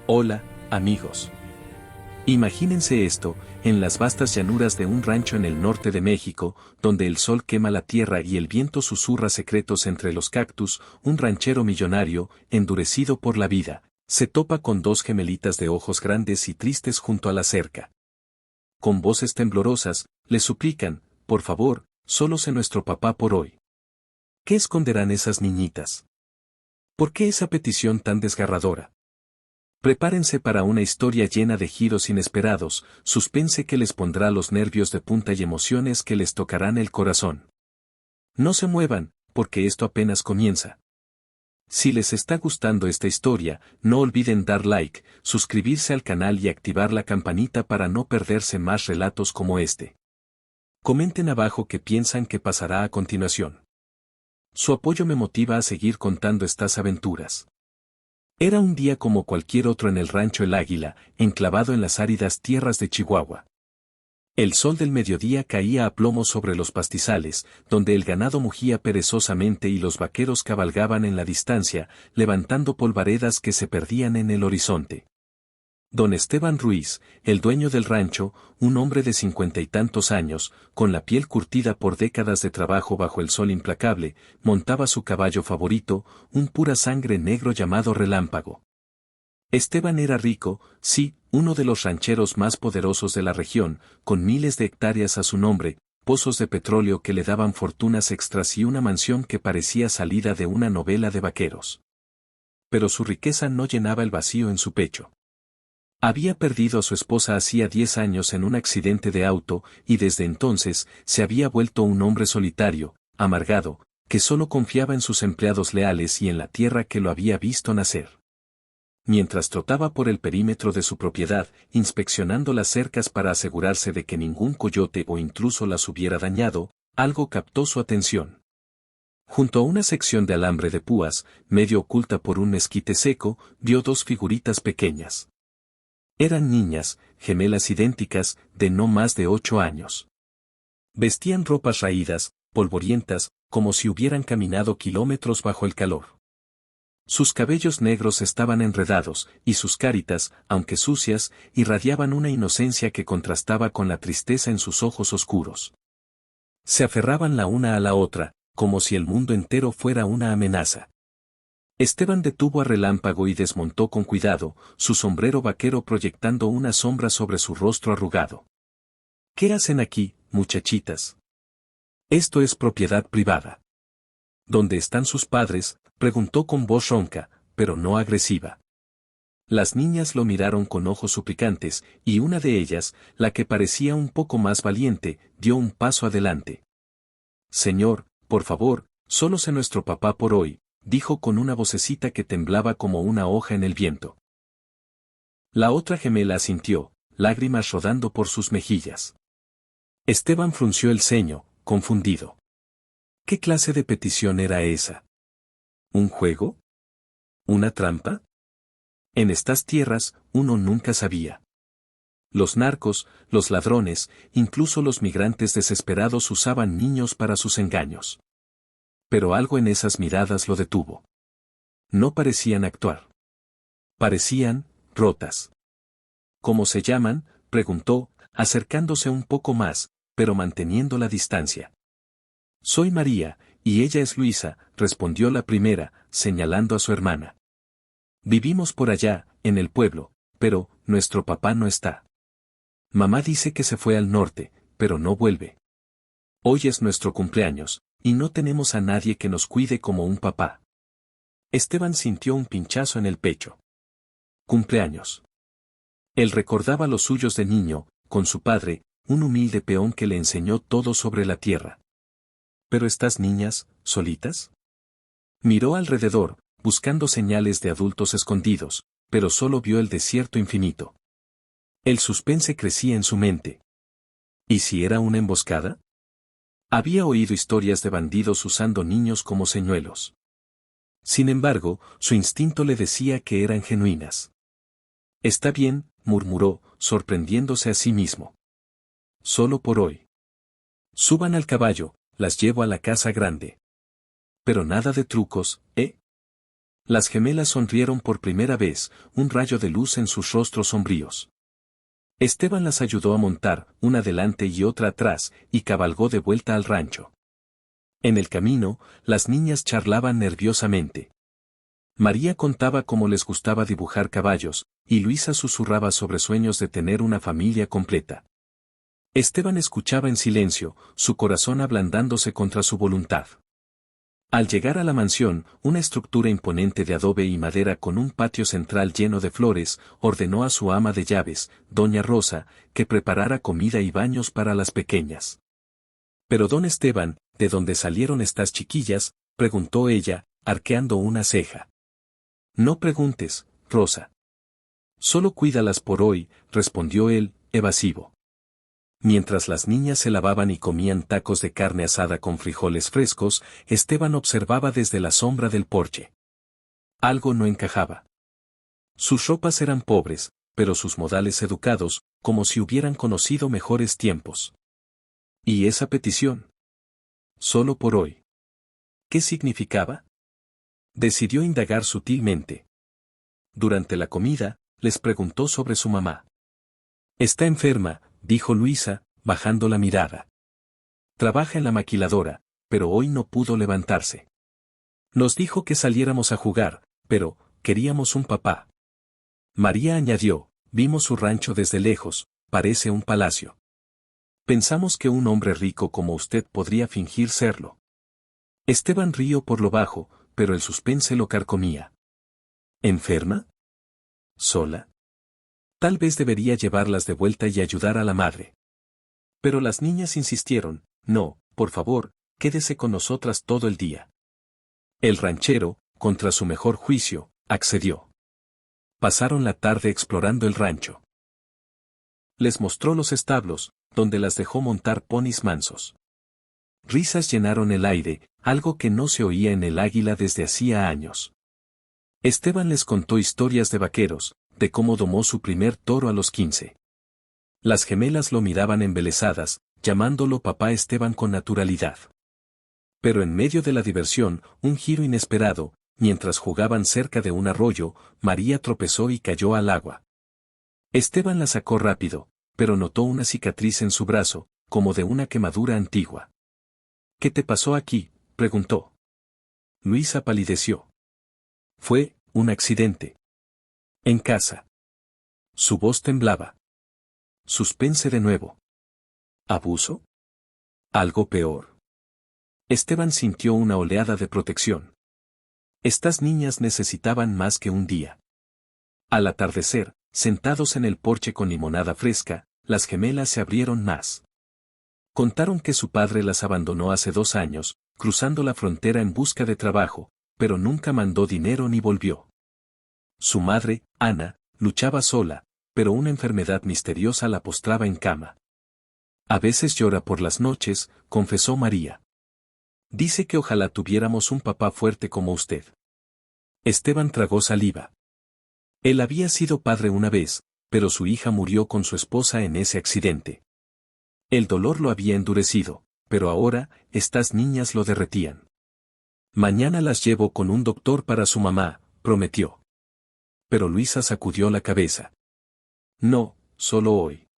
Hola, amigos. Imagínense esto, en las vastas llanuras de un rancho en el norte de México, donde el sol quema la tierra y el viento susurra secretos entre los cactus, un ranchero millonario, endurecido por la vida, se topa con dos gemelitas de ojos grandes y tristes junto a la cerca. Con voces temblorosas, le suplican, por favor, solo sé nuestro papá por hoy. ¿Qué esconderán esas niñitas? ¿Por qué esa petición tan desgarradora? Prepárense para una historia llena de giros inesperados, suspense que les pondrá los nervios de punta y emociones que les tocarán el corazón. No se muevan, porque esto apenas comienza. Si les está gustando esta historia, no olviden dar like, suscribirse al canal y activar la campanita para no perderse más relatos como este. Comenten abajo qué piensan que pasará a continuación. Su apoyo me motiva a seguir contando estas aventuras. Era un día como cualquier otro en el rancho El Águila, enclavado en las áridas tierras de Chihuahua. El sol del mediodía caía a plomo sobre los pastizales, donde el ganado mugía perezosamente y los vaqueros cabalgaban en la distancia, levantando polvaredas que se perdían en el horizonte. Don Esteban Ruiz, el dueño del rancho, un hombre de 50 y tantos años, con la piel curtida por décadas de trabajo bajo el sol implacable, montaba su caballo favorito, un pura sangre negro llamado Relámpago. Esteban era rico, sí, uno de los rancheros más poderosos de la región, con miles de hectáreas a su nombre, pozos de petróleo que le daban fortunas extras y una mansión que parecía salida de una novela de vaqueros. Pero su riqueza no llenaba el vacío en su pecho. Había perdido a su esposa hacía 10 años en un accidente de auto, y desde entonces se había vuelto un hombre solitario, amargado, que solo confiaba en sus empleados leales y en la tierra que lo había visto nacer. Mientras trotaba por el perímetro de su propiedad, inspeccionando las cercas para asegurarse de que ningún coyote o intruso las hubiera dañado, algo captó su atención. Junto a una sección de alambre de púas, medio oculta por un mezquite seco, vio dos figuritas pequeñas. Eran niñas, gemelas idénticas, de no más de 8 años. Vestían ropas raídas, polvorientas, como si hubieran caminado kilómetros bajo el calor. Sus cabellos negros estaban enredados, y sus caritas, aunque sucias, irradiaban una inocencia que contrastaba con la tristeza en sus ojos oscuros. Se aferraban la una a la otra, como si el mundo entero fuera una amenaza. Esteban detuvo a Relámpago y desmontó con cuidado, su sombrero vaquero proyectando una sombra sobre su rostro arrugado. ¿Qué hacen aquí, muchachitas? Esto es propiedad privada. ¿Dónde están sus padres?, preguntó con voz ronca, pero no agresiva. Las niñas lo miraron con ojos suplicantes, y una de ellas, la que parecía un poco más valiente, dio un paso adelante. Señor, por favor, solo sé nuestro papá por hoy, dijo con una vocecita que temblaba como una hoja en el viento. La otra gemela asintió, lágrimas rodando por sus mejillas. Esteban frunció el ceño, confundido. ¿Qué clase de petición era esa? ¿Un juego? ¿Una trampa? En estas tierras, uno nunca sabía. Los narcos, los ladrones, incluso los migrantes desesperados usaban niños para sus engaños. Pero algo en esas miradas lo detuvo. No parecían actuar. Parecían rotas. ¿Cómo se llaman?, preguntó, acercándose un poco más, pero manteniendo la distancia. Soy María, y ella es Luisa, respondió la primera, señalando a su hermana. Vivimos por allá, en el pueblo, pero nuestro papá no está. Mamá dice que se fue al norte, pero no vuelve. Hoy es nuestro cumpleaños, y no tenemos a nadie que nos cuide como un papá. Esteban sintió un pinchazo en el pecho. Cumpleaños. Él recordaba los suyos de niño, con su padre, un humilde peón que le enseñó todo sobre la tierra. ¿Pero estas niñas, solitas? Miró alrededor, buscando señales de adultos escondidos, pero solo vio el desierto infinito. El suspense crecía en su mente. ¿Y si era una emboscada? Había oído historias de bandidos usando niños como señuelos. Sin embargo, su instinto le decía que eran genuinas. Está bien, murmuró, sorprendiéndose a sí mismo. Solo por hoy. Suban al caballo, las llevo a la casa grande. Pero nada de trucos, ¿eh? Las gemelas sonrieron por primera vez, un rayo de luz en sus rostros sombríos. Esteban las ayudó a montar, una delante y otra atrás, y cabalgó de vuelta al rancho. En el camino, las niñas charlaban nerviosamente. María contaba cómo les gustaba dibujar caballos, y Luisa susurraba sobre sueños de tener una familia completa. Esteban escuchaba en silencio, su corazón ablandándose contra su voluntad. Al llegar a la mansión, una estructura imponente de adobe y madera con un patio central lleno de flores, ordenó a su ama de llaves, doña Rosa, que preparara comida y baños para las pequeñas. «Pero don Esteban, ¿de dónde salieron estas chiquillas?», preguntó ella, arqueando una ceja. «No preguntes, Rosa. Solo cuídalas por hoy», respondió él, evasivo. Mientras las niñas se lavaban y comían tacos de carne asada con frijoles frescos, Esteban observaba desde la sombra del porche. Algo no encajaba. Sus ropas eran pobres, pero sus modales educados, como si hubieran conocido mejores tiempos. ¿Y esa petición? Solo por hoy. ¿Qué significaba? Decidió indagar sutilmente. Durante la comida, les preguntó sobre su mamá. «Está enferma», dijo Luisa, bajando la mirada. «Trabaja en la maquiladora, pero hoy no pudo levantarse. Nos dijo que saliéramos a jugar, pero queríamos un papá». María añadió: «Vimos su rancho desde lejos, parece un palacio. Pensamos que un hombre rico como usted podría fingir serlo». Esteban rió por lo bajo, pero el suspense lo carcomía. ¿Enferma? ¿Sola? Tal vez debería llevarlas de vuelta y ayudar a la madre. Pero las niñas insistieron: «No, por favor, quédese con nosotras todo el día». El ranchero, contra su mejor juicio, accedió. Pasaron la tarde explorando el rancho. Les mostró los establos, donde las dejó montar ponis mansos. Risas llenaron el aire, algo que no se oía en el Águila desde hacía años. Esteban les contó historias de vaqueros, de cómo domó su primer toro a los 15. Las gemelas lo miraban embelesadas, llamándolo papá Esteban con naturalidad. Pero en medio de la diversión, un giro inesperado, mientras jugaban cerca de un arroyo, María tropezó y cayó al agua. Esteban la sacó rápido, pero notó una cicatriz en su brazo, como de una quemadura antigua. «¿Qué te pasó aquí?», preguntó. Luisa palideció. «Fue un accidente. En casa». Su voz temblaba. Suspense de nuevo. ¿Abuso? ¿Algo peor? Esteban sintió una oleada de protección. Estas niñas necesitaban más que un día. Al atardecer, sentados en el porche con limonada fresca, las gemelas se abrieron más. Contaron que su padre las abandonó hace 2 años, cruzando la frontera en busca de trabajo, pero nunca mandó dinero ni volvió. Su madre, Ana, luchaba sola, pero una enfermedad misteriosa la postraba en cama. «A veces llora por las noches», confesó María. «Dice que ojalá tuviéramos un papá fuerte como usted». Esteban tragó saliva. Él había sido padre una vez, pero su hija murió con su esposa en ese accidente. El dolor lo había endurecido, pero ahora, estas niñas lo derretían. «Mañana las llevo con un doctor para su mamá», prometió. Pero Luisa sacudió la cabeza. «No, solo hoy.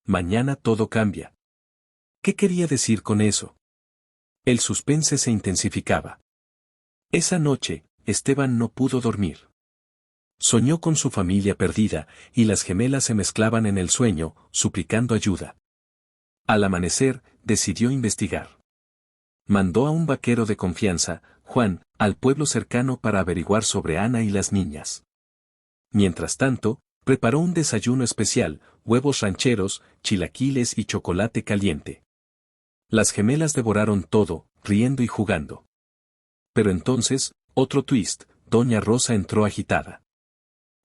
Mañana todo cambia». ¿Qué quería decir con eso? El suspense se intensificaba. Esa noche, Esteban no pudo dormir. Soñó con su familia perdida, y las gemelas se mezclaban en el sueño, suplicando ayuda. Al amanecer, decidió investigar. Mandó a un vaquero de confianza, Juan, al pueblo cercano para averiguar sobre Ana y las niñas. Mientras tanto, preparó un desayuno especial: huevos rancheros, chilaquiles y chocolate caliente. Las gemelas devoraron todo, riendo y jugando. Pero entonces, otro twist: doña Rosa entró agitada.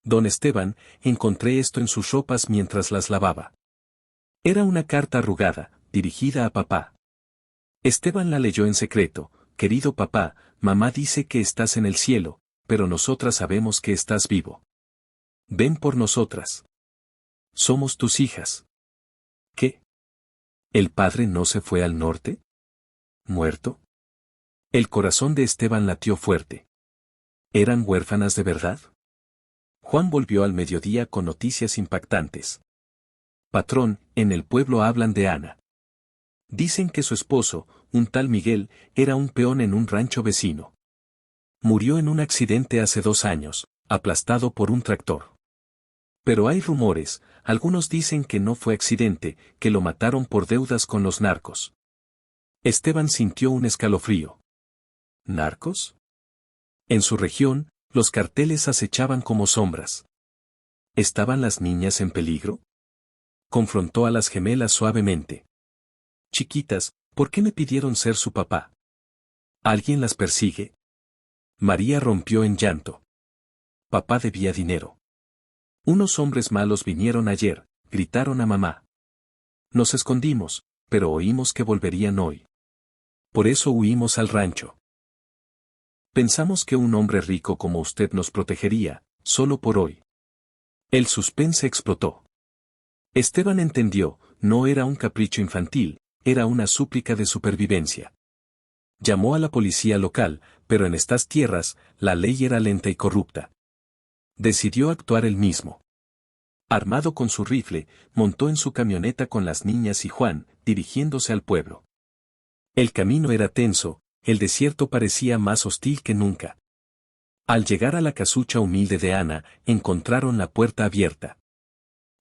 «Don Esteban, encontré esto en sus ropas mientras las lavaba». Era una carta arrugada, dirigida a papá. Esteban la leyó en secreto: «Querido papá, mamá dice que estás en el cielo, pero nosotras sabemos que estás vivo. Ven por nosotras. Somos tus hijas». ¿Qué? ¿El padre no se fue al norte? ¿Muerto? El corazón de Esteban latió fuerte. ¿Eran huérfanas de verdad? Juan volvió al mediodía con noticias impactantes. Patrón, en el pueblo hablan de Ana. Dicen que su esposo, un tal Miguel, era un peón en un rancho vecino. Murió en un accidente hace 2 años, aplastado por un tractor. Pero hay rumores, algunos dicen que no fue accidente, que lo mataron por deudas con los narcos. Esteban sintió un escalofrío. ¿Narcos? En su región, los carteles acechaban como sombras. ¿Estaban las niñas en peligro? Confrontó a las gemelas suavemente. Chiquitas, ¿por qué me pidieron ser su papá? ¿Alguien las persigue? María rompió en llanto. Papá debía dinero. Unos hombres malos vinieron ayer, gritaron a mamá. Nos escondimos, pero oímos que volverían hoy. Por eso huimos al rancho. Pensamos que un hombre rico como usted nos protegería, solo por hoy. El suspense explotó. Esteban entendió, no era un capricho infantil, era una súplica de supervivencia. Llamó a la policía local, pero en estas tierras, la ley era lenta y corrupta. Decidió actuar él mismo. Armado con su rifle, montó en su camioneta con las niñas y Juan, dirigiéndose al pueblo. El camino era tenso, el desierto parecía más hostil que nunca. Al llegar a la casucha humilde de Ana, encontraron la puerta abierta.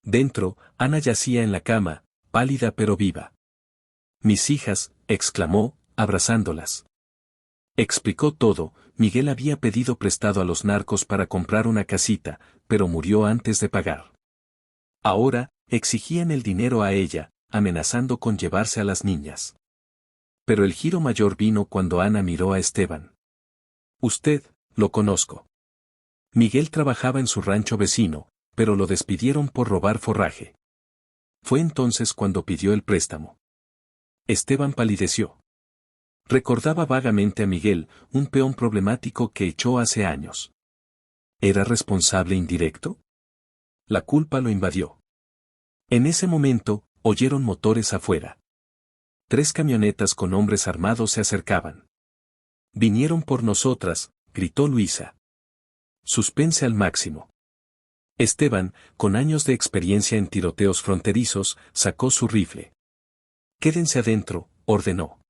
Dentro, Ana yacía en la cama, pálida pero viva. «Mis hijas», exclamó, abrazándolas. Explicó todo, Miguel había pedido prestado a los narcos para comprar una casita, pero murió antes de pagar. Ahora, exigían el dinero a ella, amenazando con llevarse a las niñas. Pero el giro mayor vino cuando Ana miró a Esteban. «Usted, lo conozco». Miguel trabajaba en su rancho vecino, pero lo despidieron por robar forraje. Fue entonces cuando pidió el préstamo. Esteban palideció. Recordaba vagamente a Miguel, un peón problemático que echó hace años. ¿Era responsable indirecto? La culpa lo invadió. En ese momento, oyeron motores afuera. 3 camionetas con hombres armados se acercaban. «Vinieron por nosotras», gritó Luisa. Suspense al máximo. Esteban, con años de experiencia en tiroteos fronterizos, sacó su rifle. «Quédense adentro», ordenó.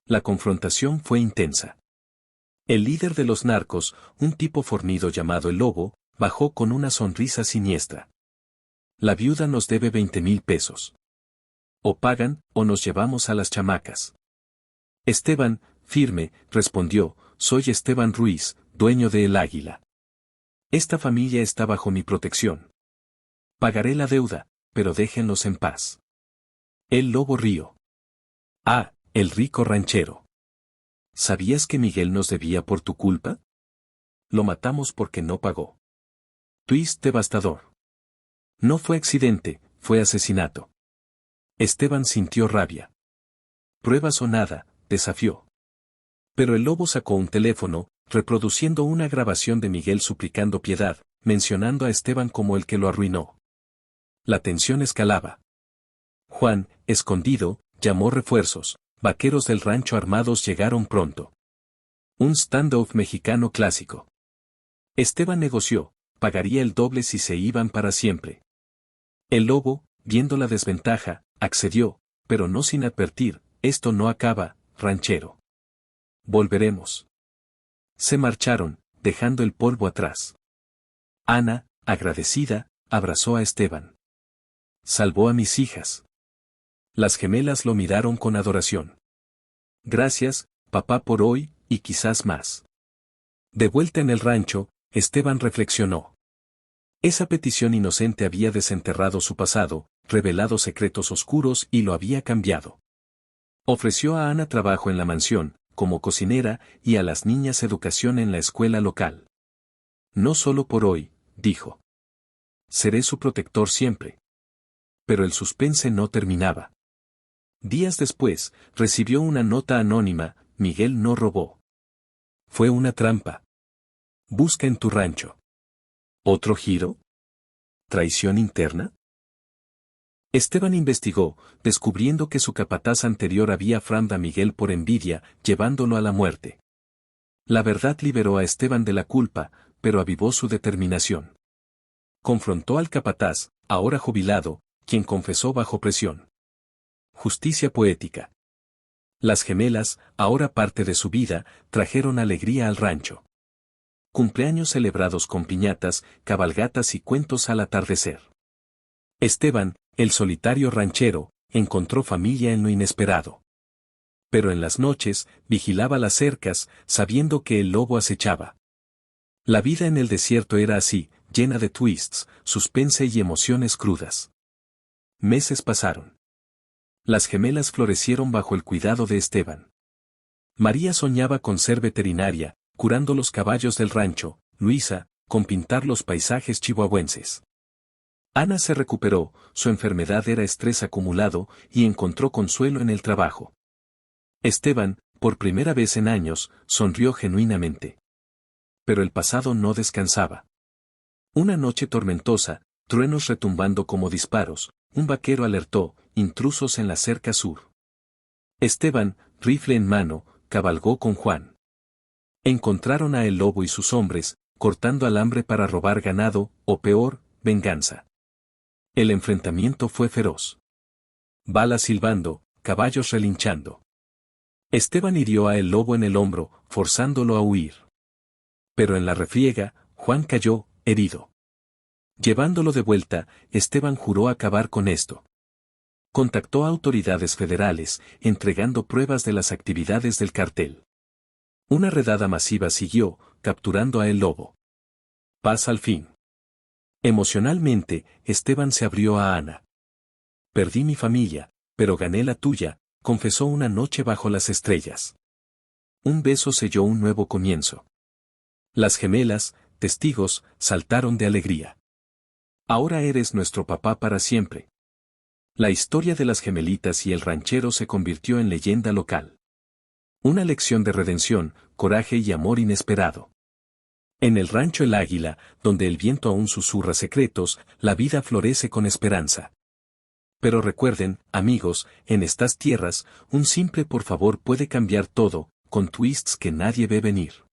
La confrontación fue intensa. El líder de los narcos, un tipo fornido llamado el Lobo, bajó con una sonrisa siniestra. «La viuda nos debe 20,000 pesos. O pagan, o nos llevamos a las chamacas». Esteban, firme, respondió: «Soy Esteban Ruiz, dueño de El Águila. Esta familia está bajo mi protección. Pagaré la deuda, pero déjenlos en paz». El Lobo rió. «Ah, el rico ranchero. ¿Sabías que Miguel nos debía por tu culpa? Lo matamos porque no pagó». Twist devastador. No fue accidente, fue asesinato. Esteban sintió rabia. «¿Pruebas o nada?», desafió. Pero el Lobo sacó un teléfono, reproduciendo una grabación de Miguel suplicando piedad, mencionando a Esteban como el que lo arruinó. La tensión escalaba. Juan, escondido, llamó refuerzos, vaqueros del rancho armados llegaron pronto. Un standoff mexicano clásico. Esteban negoció, pagaría el doble si se iban para siempre. El Lobo, viendo la desventaja, accedió, pero no sin advertir: «Esto no acaba, ranchero. Volveremos». Se marcharon, dejando el polvo atrás. Ana, agradecida, abrazó a Esteban. «Salvó a mis hijas». Las gemelas lo miraron con adoración. «Gracias, papá, por hoy, y quizás más». De vuelta en el rancho, Esteban reflexionó. Esa petición inocente había desenterrado su pasado, revelado secretos oscuros y lo había cambiado. Ofreció a Ana trabajo en la mansión, como cocinera, y a las niñas educación en la escuela local. «No solo por hoy», dijo. «Seré su protector siempre». Pero el suspense no terminaba. Días después, recibió una nota anónima: «Miguel no robó. Fue una trampa. Busca en tu rancho». ¿Otro giro? ¿Traición interna? Esteban investigó, descubriendo que su capataz anterior había framado a Miguel por envidia, llevándolo a la muerte. La verdad liberó a Esteban de la culpa, pero avivó su determinación. Confrontó al capataz, ahora jubilado, quien confesó bajo presión. Justicia poética. Las gemelas, ahora parte de su vida, trajeron alegría al rancho. Cumpleaños celebrados con piñatas, cabalgatas y cuentos al atardecer. Esteban, el solitario ranchero, encontró familia en lo inesperado. Pero en las noches, vigilaba las cercas, sabiendo que el lobo acechaba. La vida en el desierto era así, llena de twists, suspense y emociones crudas. Meses pasaron. Las gemelas florecieron bajo el cuidado de Esteban. María soñaba con ser veterinaria, curando los caballos del rancho, Luisa, con pintar los paisajes chihuahuenses. Ana se recuperó, su enfermedad era estrés acumulado, y encontró consuelo en el trabajo. Esteban, por primera vez en años, sonrió genuinamente. Pero el pasado no descansaba. Una noche tormentosa, truenos retumbando como disparos, un vaquero alertó, intrusos en la cerca sur. Esteban, rifle en mano, cabalgó con Juan. Encontraron a el lobo y sus hombres, cortando alambre para robar ganado, o peor, venganza. El enfrentamiento fue feroz. Balas silbando, caballos relinchando. Esteban hirió a el lobo en el hombro, forzándolo a huir. Pero en la refriega, Juan cayó, herido. Llevándolo de vuelta, Esteban juró acabar con esto. Contactó a autoridades federales, entregando pruebas de las actividades del cartel. Una redada masiva siguió, capturando a el lobo. Paz al fin. Emocionalmente, Esteban se abrió a Ana. Perdí mi familia, pero gané la tuya, confesó una noche bajo las estrellas. Un beso selló un nuevo comienzo. Las gemelas, testigos, saltaron de alegría. Ahora eres nuestro papá para siempre. La historia de las gemelitas y el ranchero se convirtió en leyenda local. Una lección de redención, coraje y amor inesperado. En el rancho El Águila, donde el viento aún susurra secretos, la vida florece con esperanza. Pero recuerden, amigos, en estas tierras, un simple por favor puede cambiar todo, con twists que nadie ve venir.